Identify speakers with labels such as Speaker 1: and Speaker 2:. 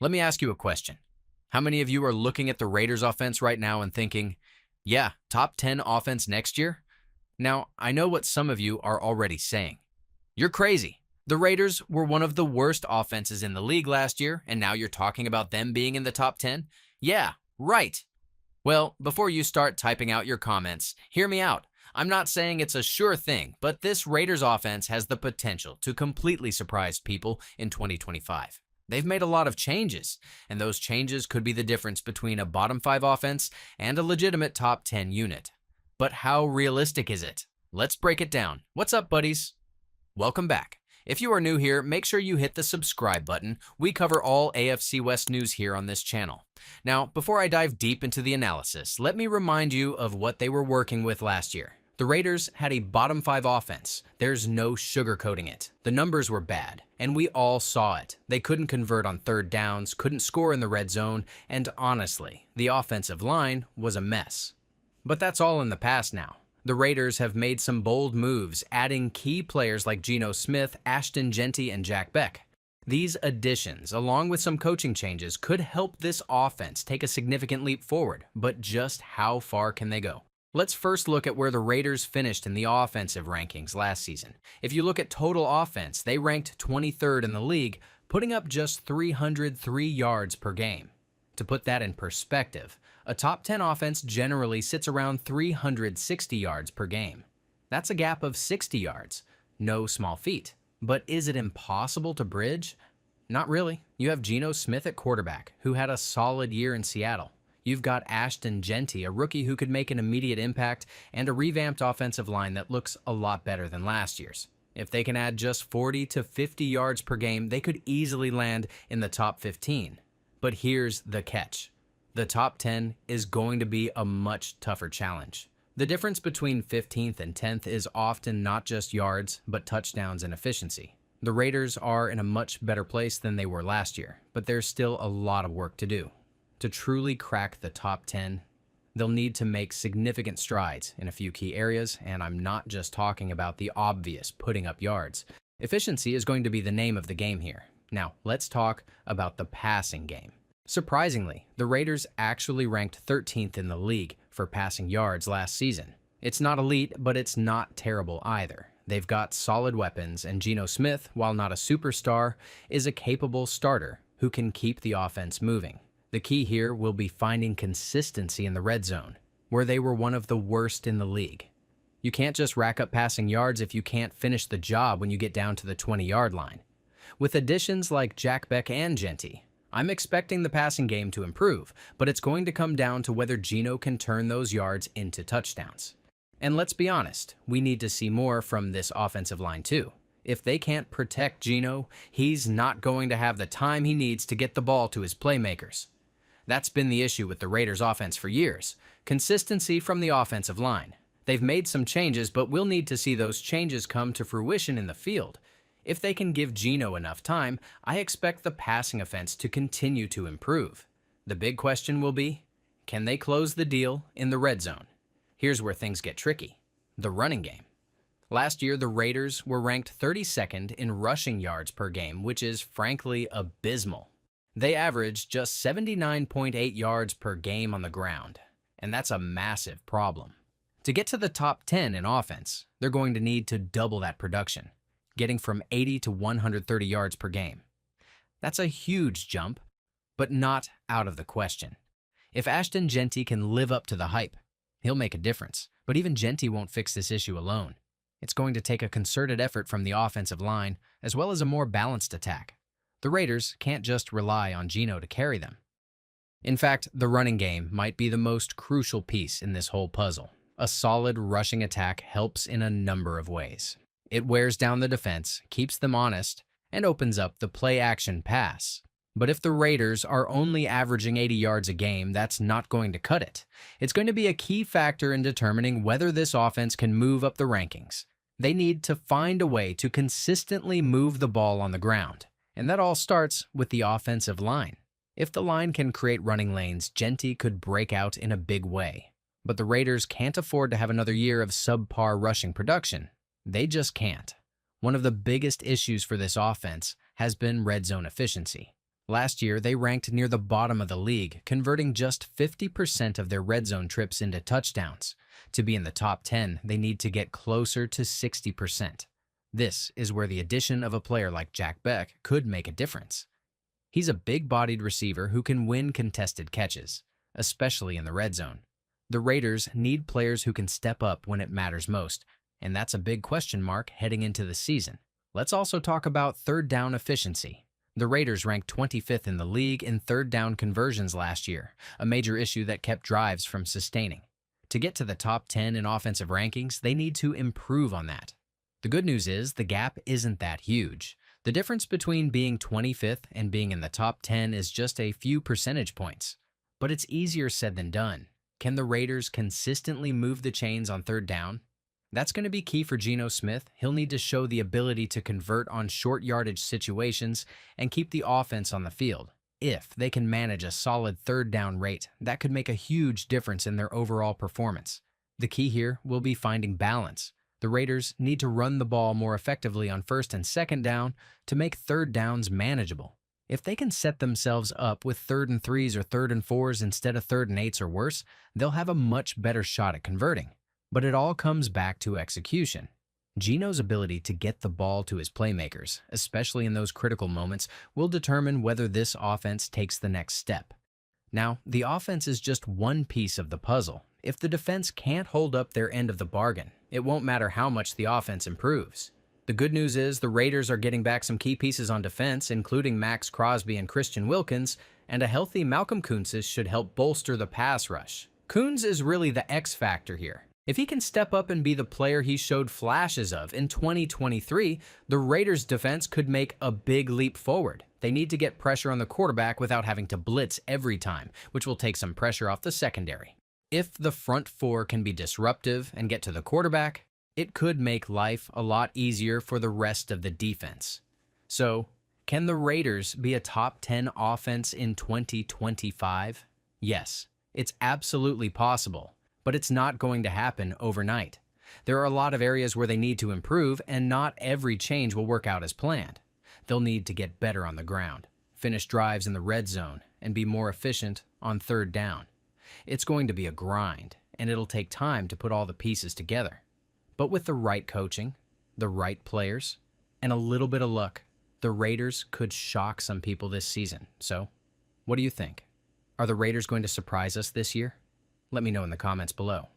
Speaker 1: Let me ask you a question. How many of you are looking at the Raiders offense right now and thinking, yeah, top 10 offense next year? Now, I know what some of you are already saying. You're crazy. The Raiders were one of the worst offenses in the league last year, and now you're talking about them being in the top 10? Yeah, right. Well, before you start typing out your comments, hear me out. I'm not saying it's a sure thing, but this Raiders offense has the potential to completely surprise people in 2025. They've made a lot of changes, and those changes could be the difference between a bottom 5 offense and a legitimate top 10 unit. But how realistic is it? Let's break it down. What's up, buddies? Welcome back. If you are new here, make sure you hit the subscribe button. We cover all AFC West news here on this channel. Now, before I dive deep into the analysis, let me remind you of what they were working with last year. The Raiders had a bottom 5 offense. There's no sugarcoating it. The numbers were bad, and we all saw it. They couldn't convert on third downs, couldn't score in the red zone, and honestly, the offensive line was a mess. But that's all in the past now. The Raiders have made some bold moves, adding key players like Gino Smith, Ashton Genty, and Jack Bes. These additions, along with some coaching changes, could help this offense take a significant leap forward, but just how far can they go? Let's first look at where the Raiders finished in the offensive rankings last season. If you look at total offense, they ranked 23rd in the league, putting up just 303 yards per game. To put that in perspective, a top 10 offense generally sits around 360 yards per game. That's a gap of 60 yards. No small feat. But is it impossible to bridge? Not really. You have Gino Smith at quarterback, who had a solid year in Seattle. You've got Ashton Genty, a rookie who could make an immediate impact, and a revamped offensive line that looks a lot better than last year's. If they can add just 40 to 50 yards per game, they could easily land in the top 15. But here's the catch. The top 10 is going to be a much tougher challenge. The difference between 15th and 10th is often not just yards, but touchdowns and efficiency. The Raiders are in a much better place than they were last year, but there's still a lot of work to do. To truly crack the top 10, they'll need to make significant strides in a few key areas, and I'm not just talking about the obvious putting up yards. Efficiency is going to be the name of the game here. Now, let's talk about the passing game. Surprisingly, the Raiders actually ranked 13th in the league for passing yards last season. It's not elite, but it's not terrible either. They've got solid weapons, and Gino Smith, while not a superstar, is a capable starter who can keep the offense moving. The key here will be finding consistency in the red zone, where they were one of the worst in the league. You can't just rack up passing yards if you can't finish the job when you get down to the 20-yard line. With additions like Jack Bes and Genty, I'm expecting the passing game to improve, but it's going to come down to whether Gino can turn those yards into touchdowns. And let's be honest, we need to see more from this offensive line too. If they can't protect Gino, he's not going to have the time he needs to get the ball to his playmakers. That's been the issue with the Raiders offense for years. Consistency from the offensive line. They've made some changes, but we'll need to see those changes come to fruition in the field. If they can give Gino enough time, I expect the passing offense to continue to improve. The big question will be, can they close the deal in the red zone? Here's where things get tricky. The running game. Last year, the Raiders were ranked 32nd in rushing yards per game, which is frankly abysmal. They averaged just 79.8 yards per game on the ground, and that's a massive problem. To get to the top 10 in offense, they're going to need to double that production, getting from 80 to 130 yards per game. That's a huge jump, but not out of the question. If Ashton Genty can live up to the hype, he'll make a difference. But even Genty won't fix this issue alone. It's going to take a concerted effort from the offensive line, as well as a more balanced attack. The Raiders can't just rely on Gino to carry them. In fact, the running game might be the most crucial piece in this whole puzzle. A solid rushing attack helps in a number of ways. It wears down the defense, keeps them honest, and opens up the play-action pass. But if the Raiders are only averaging 80 yards a game, that's not going to cut it. It's going to be a key factor in determining whether this offense can move up the rankings. They need to find a way to consistently move the ball on the ground, and that all starts with the offensive line. If the line can create running lanes, Genty could break out in a big way. But the Raiders can't afford to have another year of subpar rushing production. They just can't. One of the biggest issues for this offense has been red zone efficiency. Last year, they ranked near the bottom of the league, converting just 50% of their red zone trips into touchdowns. To be in the top 10, they need to get closer to 60%. This is where the addition of a player like Jack Bes could make a difference. He's a big-bodied receiver who can win contested catches, especially in the red zone. The Raiders need players who can step up when it matters most, and that's a big question mark heading into the season. Let's also talk about third down efficiency. The Raiders ranked 25th in the league in third down conversions last year, a major issue that kept drives from sustaining. To get to the top 10 in offensive rankings, they need to improve on that. The good news is the gap isn't that huge. The difference between being 25th and being in the top 10 is just a few percentage points. But it's easier said than done. Can the Raiders consistently move the chains on third down? That's going to be key for Gino Smith. He'll need to show the ability to convert on short yardage situations and keep the offense on the field. If they can manage a solid third down rate, that could make a huge difference in their overall performance. The key here will be finding balance. The Raiders need to run the ball more effectively on first and second down to make third downs manageable. If they can set themselves up with 3rd and 3s or 3rd and 4s instead of 3rd and 8s or worse, they'll have a much better shot at converting. But it all comes back to execution. Gino's ability to get the ball to his playmakers, especially in those critical moments, will determine whether this offense takes the next step. Now, the offense is just one piece of the puzzle. If the defense can't hold up their end of the bargain, it won't matter how much the offense improves. The good news is the Raiders are getting back some key pieces on defense, including Max Crosby and Christian Wilkins, and a healthy Malcolm Koonce should help bolster the pass rush. Koonce is really the X factor here. If he can step up and be the player he showed flashes of in 2023, the Raiders' defense could make a big leap forward. They need to get pressure on the quarterback without having to blitz every time, which will take some pressure off the secondary. If the front four can be disruptive and get to the quarterback, it could make life a lot easier for the rest of the defense. So, can the Raiders be a top 10 offense in 2025? Yes, it's absolutely possible, but it's not going to happen overnight. There are a lot of areas where they need to improve, and not every change will work out as planned. They'll need to get better on the ground, finish drives in the red zone, and be more efficient on third down. It's going to be a grind, and it'll take time to put all the pieces together. But with the right coaching, the right players, and a little bit of luck, the Raiders could shock some people this season. So, what do you think? Are the Raiders going to surprise us this year? Let me know in the comments below.